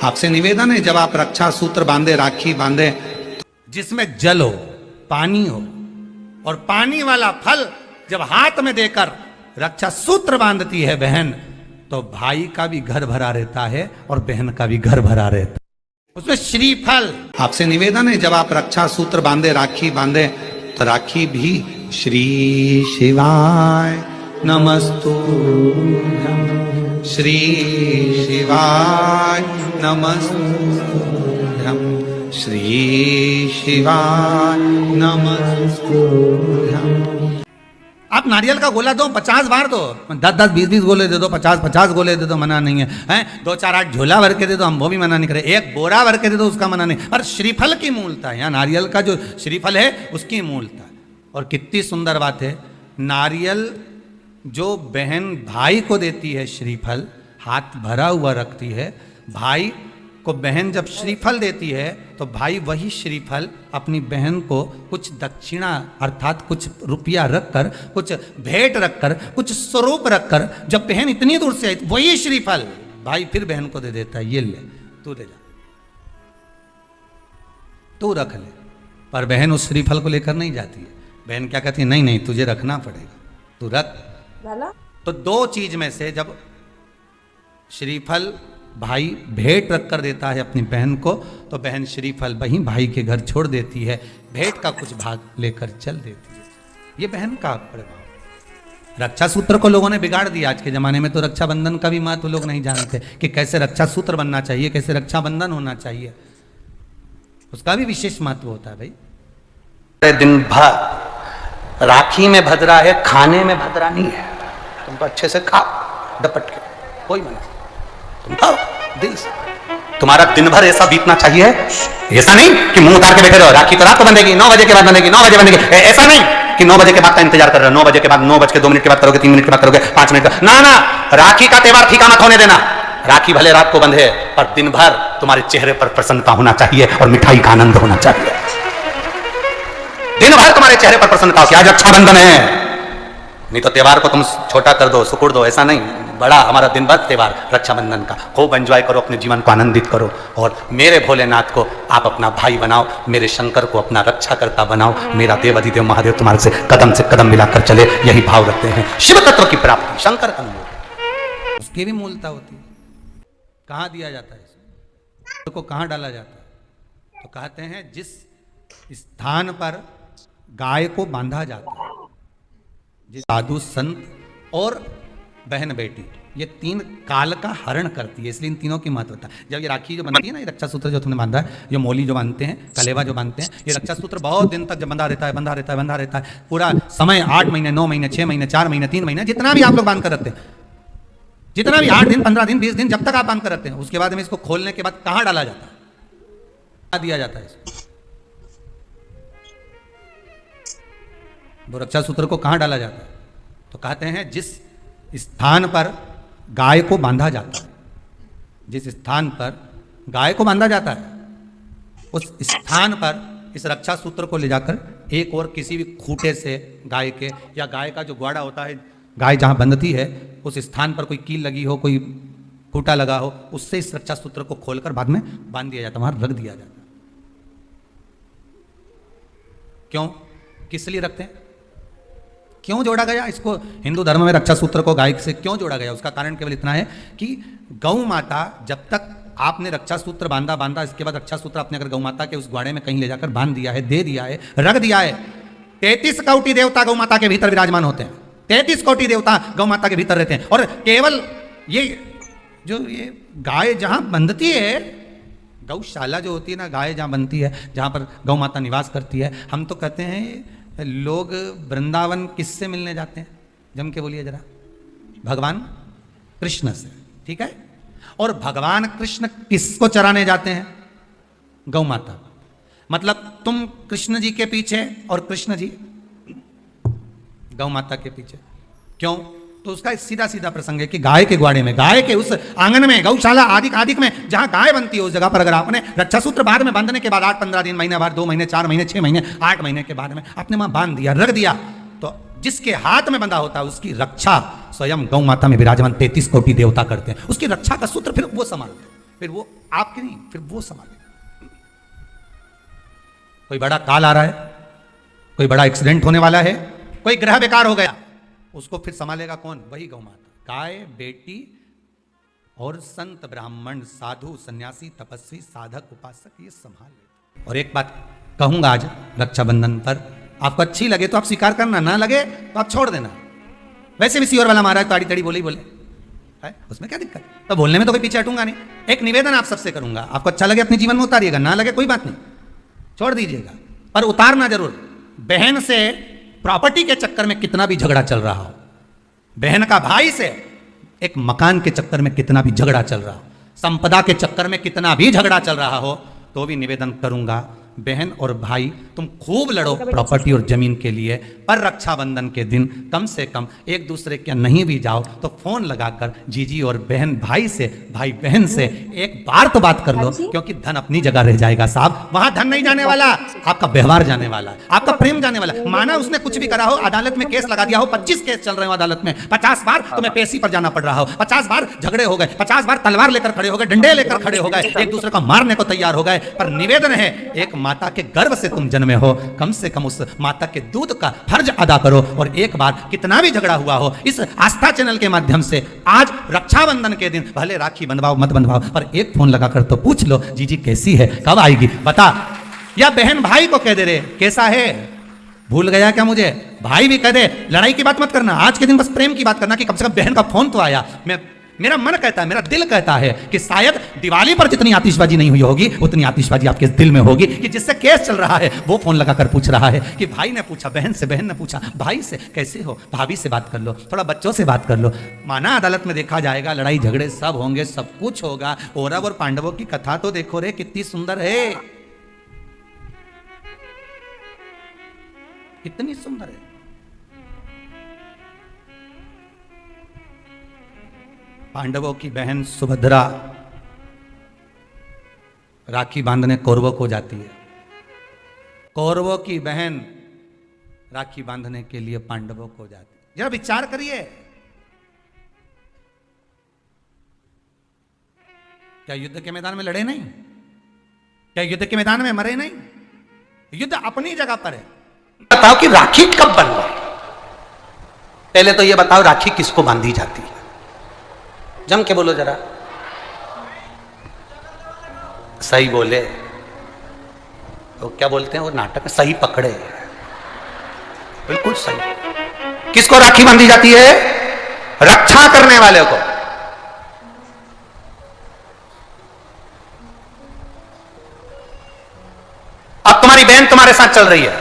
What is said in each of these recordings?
आपसे निवेदन है, जब आप रक्षा सूत्र बांधे, राखी बांधे, जिसमें जल हो, पानी हो, और पानी वाला फल जब हाथ में देकर रक्षा सूत्र बांधती है बहन, तो भाई का भी घर भरा रहता है और बहन का भी घर भरा रहता है। उसमें श्रीफल। आपसे निवेदन है, जब आप रक्षा सूत्र बांधे, राखी बांधे, तो राखी भी श्री शिवाय नमस्तुभ्यं, श्री शिवाय नमस्तुभ्यं, श्री शिवाय नमस्तुभ्यं। आप नारियल का गोला दो 50 बार दो, 10-10, 20-20 गोले दे दो, 50-50 गोले दे दो, मना नहीं है, हैं 2-4-8 झोला भर के दे दो, हम वो भी मना नहीं करे, एक बोरा भर के दे दो, उसका मना नहीं। पर श्रीफल की मूलता है, यहाँ नारियल का जो श्रीफल है उसकी मूलता है। और कितनी सुंदर बात है, नारियल जो बहन भाई को देती है, श्रीफल हाथ भरा हुआ रखती है, भाई को बहन जब श्रीफल देती है तो भाई वही श्रीफल अपनी बहन को कुछ दक्षिणा अर्थात कुछ रुपया रखकर, कुछ भेंट रखकर, कुछ स्वरूप रखकर, जब बहन इतनी दूर से आई वही श्रीफल भाई फिर बहन को दे देता है, ये ले तू दे जा, तू रख ले। पर बहन उस श्रीफल को लेकर नहीं जाती है, बहन क्या कहती है, नहीं नहीं तुझे रखना पड़ेगा, तू रख। तो दो चीज में से जब श्रीफल भाई भेंट रख कर देता है अपनी बहन को, तो बहन श्रीफल वहीं भाई के घर छोड़ देती है, भेंट का कुछ भाग लेकर चल देती है। ये बहन का प्रभाव। रक्षा सूत्र को लोगों ने बिगाड़ दिया आज के जमाने में, तो रक्षाबंधन का भी महत्व लोग नहीं जानते कि कैसे रक्षा सूत्र बनना चाहिए, कैसे रक्षाबंधन होना चाहिए, उसका भी विशेष महत्व होता है भाई। दिन भर राखी में भद्रा है, खाने में भद्रा नहीं है, तुम तो अच्छे से खाओ डपट के, कोई मना, तुम खाओ दिल से, तुम्हारा दिन भर ऐसा बीतना चाहिए, ऐसा नहीं कि मुंह उतार के बैठे रहो, राखी तो रात को बंधेगी, 9 बजे के बाद बंधेगी, 9 बजे बंधेगी, ऐसा नहीं कि 9 बजे के बाद का इंतजार कर रहे हो, 9 बजे के बाद 9:02 के बाद करोगे, 3 मिनट के बाद करोगे, 5 मिनट का, ना ना, राखी का त्योहार फीका मत होने देना। राखी भले रात को बंधे, पर दिन भर तुम्हारे चेहरे पर प्रसन्नता होना चाहिए और मिठाई का आनंद होना चाहिए। दिन भर तुम्हारे चेहरे पर प्रसन्नता हो कि आज रक्षाबंधन है, नहीं तो त्योहार को तुम छोटा कर दो, सुकुड़ दो, ऐसा नहीं, बड़ा हमारा दिन भर त्योहार रक्षाबंधन का, खूब एंजॉय करो, अपने जीवन को आनंदित करो, और मेरे भोलेनाथ को आप अपना भाई बनाओ, मेरे शंकर को अपना रक्षाकर्ता बनाओ, मेरा देव अधिदेव महादेव तुम्हारे से कदम मिलाकर चले, यही भाव रखते हैं। शिव तत्व की प्राप्ति शंकर का मूल, उसकी भी मूलता होती है। कहाँ दिया जाता है इसको, को कहाँ डाला जाता है, तो कहते हैं जिस स्थान पर गाय को बांधा जाता है, जिस साधु संत और बहन बेटी, ये 3 काल का हरण करती है, इसलिए इन तीनों की महत्वता। जब ये राखी जो बनती है ना, ये रक्षा सूत्र जो तुमने बांधा है, ये मोली जो बांधते हैं, कलेवा जो बांधते हैं, ये रक्षा सूत्र बहुत दिन तक जब बंधा रहता है, पूरा समय 8 महीने, 9 महीने, 6 महीने, 4 महीने, 3 महीने, जितना भी आप लोग बांध कर रखते हैं, जितना भी 8 दिन, 15 दिन, 20 दिन, जब तक आप बांध कर रखते हैं, उसके बाद में इसको खोलने के बाद कहाँ डाला जाता है, कहाँ दिया जाता है इसको, वो रक्षा सूत्र को कहाँ डाला जाता है, तो कहते हैं जिस स्थान पर गाय को बांधा जाता है, जिस स्थान पर गाय को बांधा जाता है, उस स्थान पर इस रक्षा सूत्र को ले जाकर एक और किसी भी खूंटे से गाय के, या गाय का जो ग्वाड़ा होता है, गाय जहाँ बंधती है उस स्थान पर कोई कील लगी हो, कोई खूंटा लगा हो, उससे इस रक्षा सूत्र को खोलकर बाद में बांध दिया जाता, वहां रख दिया जाता। क्यों, किस लिए रखते हैं, क्यों जोड़ा गया इसको हिंदू धर्म में, रक्षा सूत्र को गाय से क्यों जोड़ा गया, उसका कारण केवल इतना है कि गौ माता जब तक आपने रक्षा सूत्र बांधा, इसके बाद रक्षा सूत्र आपने अगर गौ माता के उस ग्वाड़े में कहीं ले जाकर बांध दिया है, दे दिया है, रख दिया है, 33 कोटि देवता गौ माता के भीतर विराजमान होते हैं, 33 कोटि देवता गौ माता के भीतर रहते हैं, और केवल ये जो ये गाय जहां बंधती है, गौशाला जो होती है ना, गाय जहां बनती है, जहां पर गौ माता निवास करती है, हम तो कहते हैं लोग वृंदावन किससे मिलने जाते हैं, जम के बोलिए जरा, भगवान कृष्ण से, ठीक है, और भगवान कृष्ण किसको चराने जाते हैं, गौ माता, मतलब तुम कृष्ण जी के पीछे और कृष्ण जी गौ माता के पीछे, क्यों, तो उसका सीधा सीधा प्रसंग है कि गाय के ग्वाड़े में, गाय के उस आंगन में, गौशाला आदि में जहां गाय बनती है, उस जगह पर अगर आपने रक्षा सूत्र बाद में बांधने के बाद 8-15 दिन, महीने भर, 2 महीने, 4 महीने, 6 महीने, 8 महीने के बाद में आपने वहां बांध दिया, रख दिया, तो जिसके हाथ में बंधा होता है उसकी रक्षा स्वयं गौ माता में विराजमान 33 कोटि देवता करते हैं, उसकी रक्षा का सूत्र फिर वो संभालते हैं। फिर वो आपकी नहीं, फिर वो संभालेगा। कोई बड़ा काल आ रहा है, कोई बड़ा एक्सीडेंट होने वाला है, कोई ग्रह बेकार हो गया, उसको फिर संभालेगा कौन? वही गौ माता। गाय, बेटी और संत, ब्राह्मण, साधु, सन्यासी, तपस्वी, साधक, उपासक ये संभाल लेते। और एक बात कहूंगा आज रक्षाबंधन पर, आपको अच्छी लगे तो आप स्वीकार करना, ना लगे तो आप छोड़ देना। वैसे भी सियोर वाला महाराज ताड़ी ताड़ी बोले ही बोले है, उसमें क्या दिक्कत? तो बोलने में तो कोई पीछे हटूंगा नहीं। एक निवेदन आप सबसे करूंगा, आपको अच्छा लगे अपने जीवन में उतारिएगा, ना लगे कोई बात नहीं, छोड़ दीजिएगा, पर उतारना जरूर। बहन से प्रॉपर्टी के चक्कर में कितना भी झगड़ा चल रहा हो, बहन का भाई से एक मकान के चक्कर में कितना भी झगड़ा चल रहा हो, संपदा के चक्कर में कितना भी झगड़ा चल रहा हो, तो भी निवेदन करूंगा, बहन और भाई तुम खूब लड़ो प्रॉपर्टी और जमीन के लिए, पर रक्षाबंधन के दिन कम से कम एक दूसरे के नहीं भी जाओ तो फोन लगाकर जीजी और बहन भाई से, भाई बहन से एक बार तो बात कर लो, क्योंकि धन अपनी जगह रह जाएगा साहब, वहां धन नहीं जाने वाला, आपका व्यवहार जाने वाला, आपका प्रेम जाने वाला। माना उसने कुछ भी करा हो, अदालत में केस लगा दिया हो, 25 केस चल रहे हो अदालत में, 50 बार तुम्हें पेशी पर जाना पड़ रहा हो, 50 बार झगड़े हो गए, 50 बार तलवार लेकर खड़े हो गए, डंडे लेकर खड़े हो गए, एक दूसरे को मारने को तैयार हो गए, पर निवेदन है, एक माता के गर्भ से तुम जन्मे हो, कम से कम उस माता के दूध का फर्ज अदा करो। और एक बार कितना भी झगड़ा हुआ हो, इस आस्था चैनल के माध्यम से आज रक्षाबंधन के दिन भले राखी बंधवाओ मत बंधवाओ, पर एक फोन लगाकर तो पूछ लो, जीजी कैसी है, कब आएगी बता। या बहन भाई को कह दे रहे कैसा है, भूल गया क्या मुझे, भाई भी कह दे, लड़ाई की बात मत करना, आज के दिन बस प्रेम की बात करना, कि कम से कम बहन का फोन तो आया। मेरा मन कहता है, मेरा दिल कहता है कि शायद दिवाली पर जितनी आतिशबाजी नहीं हुई होगी, उतनी आतिशबाजी आपके दिल में होगी, कि जिससे केस चल रहा है वो फोन लगाकर पूछ रहा है कि भाई ने पूछा बहन से, बहन ने पूछा भाई से, कैसे हो, भाभी से बात कर लो, थोड़ा बच्चों से बात कर लो। माना अदालत में देखा जाएगा, लड़ाई झगड़े सब होंगे, सब कुछ होगा। कौरव और पांडवों की कथा तो देखो रे, कितनी सुंदर है, कितनी सुंदर है। पांडवों की बहन सुभद्रा राखी बांधने कौरवों को जाती है, कौरवों की बहन राखी बांधने के लिए पांडवों को जाती है। जरा विचार करिए, क्या युद्ध के मैदान में लड़े नहीं, क्या युद्ध के मैदान में मरे नहीं, युद्ध अपनी जगह पर है। बताओ कि राखी कब बनवाई, पहले तो ये बताओ राखी किसको बांधी जाती है, जम के बोलो जरा, सही बोले तो क्या बोलते हैं वो नाटक में, सही पकड़े, बिल्कुल सही। किसको राखी बांधी जाती है? रक्षा करने वाले को। अब तुम्हारी बहन तुम्हारे साथ चल रही है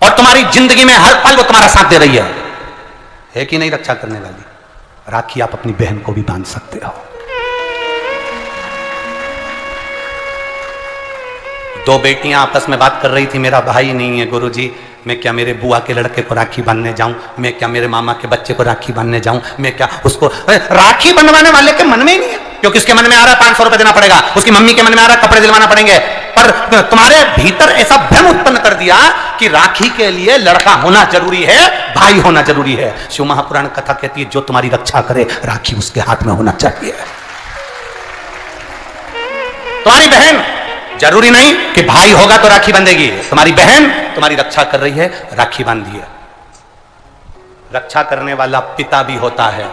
और तुम्हारी जिंदगी में हर पल वो तुम्हारा साथ दे रही है कि नहीं रक्षा करने वाली? राखी आप अपनी बहन को भी बांध सकते हो। दो बेटियां आपस में बात कर रही थी, मेरा भाई नहीं है गुरुजी, मैं क्या मेरे बुआ के लड़के को राखी बांधने जाऊं, मैं क्या मेरे मामा के बच्चे को राखी बांधने जाऊं, मैं क्या उसको राखी बंधवाने वाले के मन में ही नहीं है, क्योंकि उसके मन में आ रहा है 500 रुपए देना पड़ेगा, उसकी मम्मी के मन में आ रहा है कपड़े दिलवाना पड़ेंगे, पर तुम्हारे भीतर ऐसा भ्रम उत्पन्न कर दिया कि राखी के लिए लड़का होना जरूरी है, भाई होना जरूरी है। शिव महापुराण कथा कहती है जो तुम्हारी रक्षा करे राखी उसके हाथ में होना चाहिए। तुम्हारी बहन जरूरी नहीं कि भाई होगा तो राखी बंधेगी, तुम्हारी बहन तुम्हारी रक्षा कर रही है, राखी बांधिए। रक्षा करने वाला पिता भी होता है,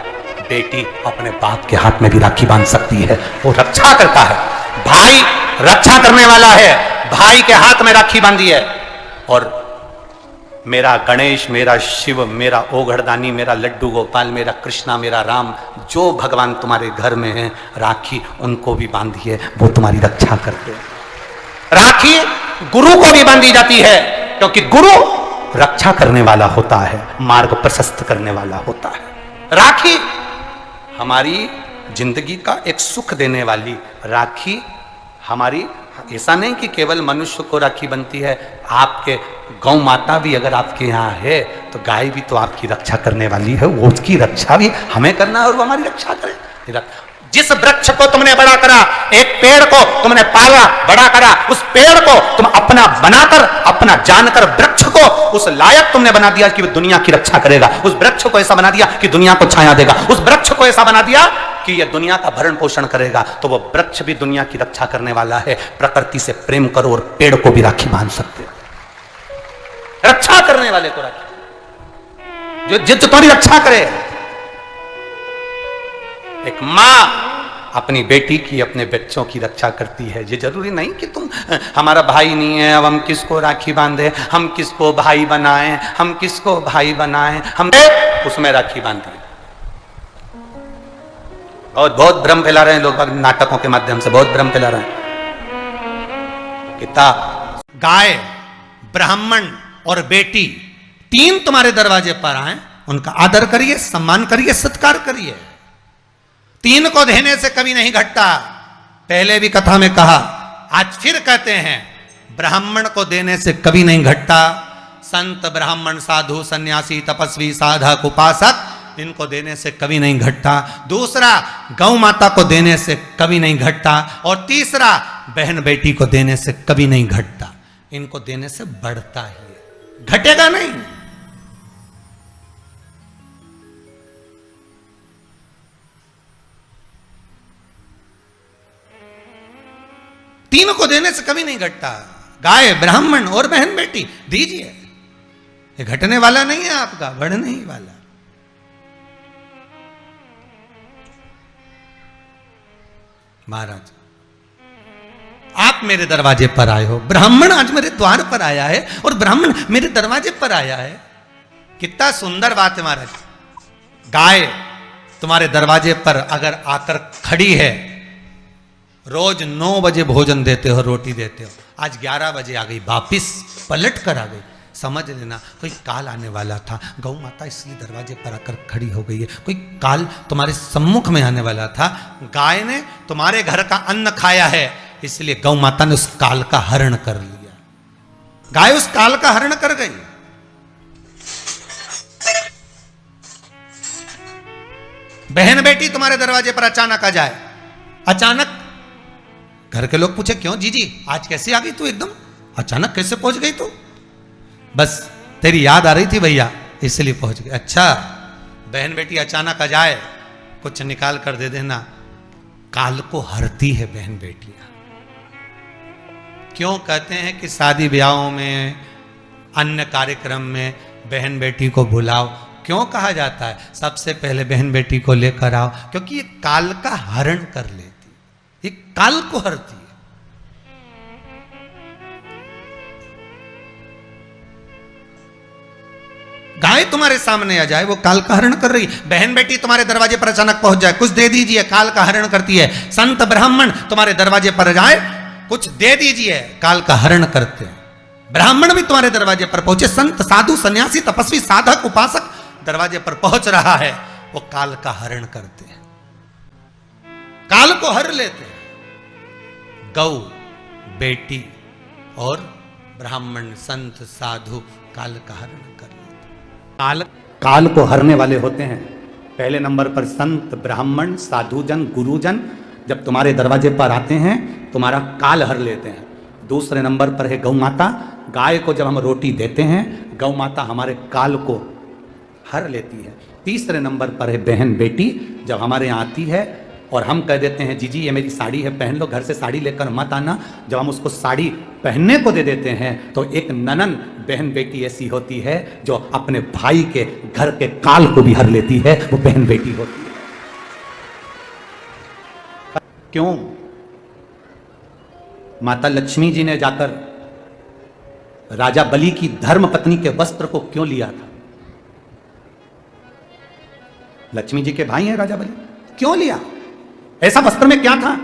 बेटी अपने बाप के हाथ में भी राखी बांध सकती है, वो रक्षा करता है। भाई रक्षा करने वाला है, भाई के हाथ में राखी बांधी है। और मेरा गणेश, मेरा शिव, मेरा ओघड़दानी, मेरा लड्डू गोपाल, मेरा कृष्णा, मेरा राम, जो भगवान तुम्हारे घर में है, राखी उनको भी बांधिए, वो तुम्हारी रक्षा करते हैं। राखी गुरु को भी बांधी जाती है, क्योंकि गुरु रक्षा करने वाला होता है, मार्ग प्रशस्त करने वाला होता है। राखी हमारी जिंदगी का एक सुख देने वाली, राखी हमारी, ऐसा नहीं कि केवल मनुष्य को राखी बनती है, आपके गौ माता भी अगर आपके यहाँ है तो गाय भी तो आपकी रक्षा करने वाली है, वो उसकी रक्षा भी हमें करना है और वो हमारी रक्षा करे। जिस वृक्ष को तुमने बड़ा करा, एक पेड़ को तुमने पाला बड़ा करा, उस पेड़ को तुम अपना बनाकर, अपना जानकर वृक्ष को उस लायक तुमने बना दिया कि वो दुनिया की रक्षा करेगा। उस वृक्ष को ऐसा बना दिया कि दुनिया को छाया देगा। उस वृक्ष को ऐसा बना दिया कि यह दुनिया का भरण पोषण करेगा, तो वह वृक्ष भी दुनिया की रक्षा करने वाला है। प्रकृति से प्रेम करो और पेड़ को भी राखी बांध सकते हो। रक्षा करने वाले को राखी, जो तुम्हारी रक्षा करे। एक मां अपनी बेटी की, अपने बच्चों की रक्षा करती है। ये जरूरी नहीं कि तुम हमारा भाई नहीं है, अब हम किसको राखी बांधे, हम किसको भाई बनाएं, हम किसको भाई बनाएं, हम उसमें राखी बांधे। और बहुत भ्रम फैला रहे हैं लोग नाटकों के माध्यम से, बहुत भ्रम फैला रहे हैं। कितना गाय, ब्राह्मण और बेटी तीन तुम्हारे दरवाजे पर आए, उनका आदर करिए, सम्मान करिए, सत्कार करिए। तीन को देने से कभी नहीं घटता। पहले भी कथा में कहा, आज फिर कहते हैं, ब्राह्मण को देने से कभी नहीं घटता। संत, ब्राह्मण, साधु, सन्यासी, तपस्वी, साधक, उपासक, इनको देने से कभी नहीं घटता। दूसरा, गौ माता को देने से कभी नहीं घटता। और तीसरा, बहन बेटी को देने से कभी नहीं घटता। इनको देने से बढ़ता ही है, घटेगा नहीं। तीनों को देने से कभी नहीं घटता। गाय, ब्राह्मण और बहन बेटी दीजिए, ये घटने वाला नहीं है आपका, बढ़ने ही वाला। महाराज, आप मेरे दरवाजे पर आए हो, ब्राह्मण आज मेरे द्वार पर आया है और ब्राह्मण मेरे दरवाजे पर आया है। कितना सुंदर बात है महाराज। गाय तुम्हारे दरवाजे पर अगर आकर खड़ी है, रोज 9 बजे भोजन देते हो, रोटी देते हो, आज 11 बजे आ गई, वापिस पलट कर आ गई, समझ लेना कोई काल आने वाला था। गौ माता इसलिए दरवाजे पर आकर खड़ी हो गई है, कोई काल तुम्हारे सम्मुख में आने वाला था। गाय ने तुम्हारे घर का अन्न खाया है, इसलिए गौ माता ने उस काल का हरण कर लिया। गाय उस काल का हरण कर गई। बहन बेटी तुम्हारे दरवाजे पर अचानक आ जाए, अचानक घर के लोग पूछे, क्यों जीजी आज कैसे आ गई तू, एकदम अचानक कैसे पहुंच गई तू? बस तेरी याद आ रही थी भैया, इसलिए पहुंच गई। अच्छा, बहन बेटी अचानक आ जाए, कुछ निकाल कर दे देना, काल को हरती है बहन बेटियां। क्यों कहते हैं कि शादी ब्याहों में, अन्य कार्यक्रम में बहन बेटी को बुलाओ? क्यों कहा जाता है सबसे पहले बहन बेटी को लेकर आओ? क्योंकि ये काल का हरण कर लेती, ये काल को हरती है। गाय तुम्हारे सामने आ जाए, वो काल का हरण कर रही। बहन बेटी तुम्हारे दरवाजे पर अचानक पहुंच जाए, कुछ दे दीजिए, काल का हरण करती है। संत ब्राह्मण तुम्हारे दरवाजे पर जाए, कुछ दे दीजिए, काल का हरण करते हैं। ब्राह्मण भी तुम्हारे दरवाजे पर पहुंचे, संत, साधु, सन्यासी, तपस्वी, साधक, उपासक दरवाजे पर पहुंच रहा है, वो काल का हरण करते हैं, काल को हर लेते हैं। गौ, बेटी और ब्राह्मण, संत, साधु काल का हरण कर लेते। काल को हरने वाले होते हैं पहले नंबर पर संत, ब्राह्मण, साधुजन, गुरुजन। जब तुम्हारे दरवाजे पर आते हैं, तुम्हारा काल हर लेते हैं। दूसरे नंबर पर है गौ माता। गाय को जब हम रोटी देते हैं, गौ माता हमारे काल को हर लेती है। तीसरे नंबर पर है बहन बेटी। जब हमारे यहाँ आती है और हम कह देते हैं, जीजी ये मेरी साड़ी है, पहन लो, घर से साड़ी लेकर मत आना। जब हम उसको साड़ी पहनने को दे देते हैं, तो एक ननन बहन बेटी ऐसी होती है जो अपने भाई के घर के काल को भी हर लेती है, वो बहन बेटी होती है। क्यों? माता लक्ष्मी जी ने जाकर राजा बलि की धर्म पत्नी के वस्त्र को क्यों लिया था? लक्ष्मी जी के भाई हैं राजा बलि, क्यों लिया? ऐसा वस्त्र में क्या था?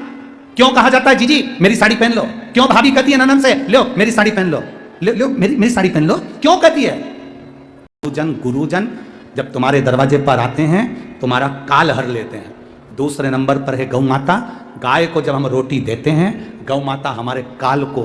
क्यों कहा जाता है जीजी मेरी साड़ी पहन लो? क्यों भाभी कहती है ननन से, लो मेरी साड़ी पहन लो, लो मेरी साड़ी पहन लो? क्यों कहती है? गुरुजन जब तुम्हारे दरवाजे पर आते हैं, तुम्हारा काल हर लेते हैं। दूसरे नंबर पर है गौ माता। गाय को जब हम रोटी देते हैं, गौ माता हमारे काल को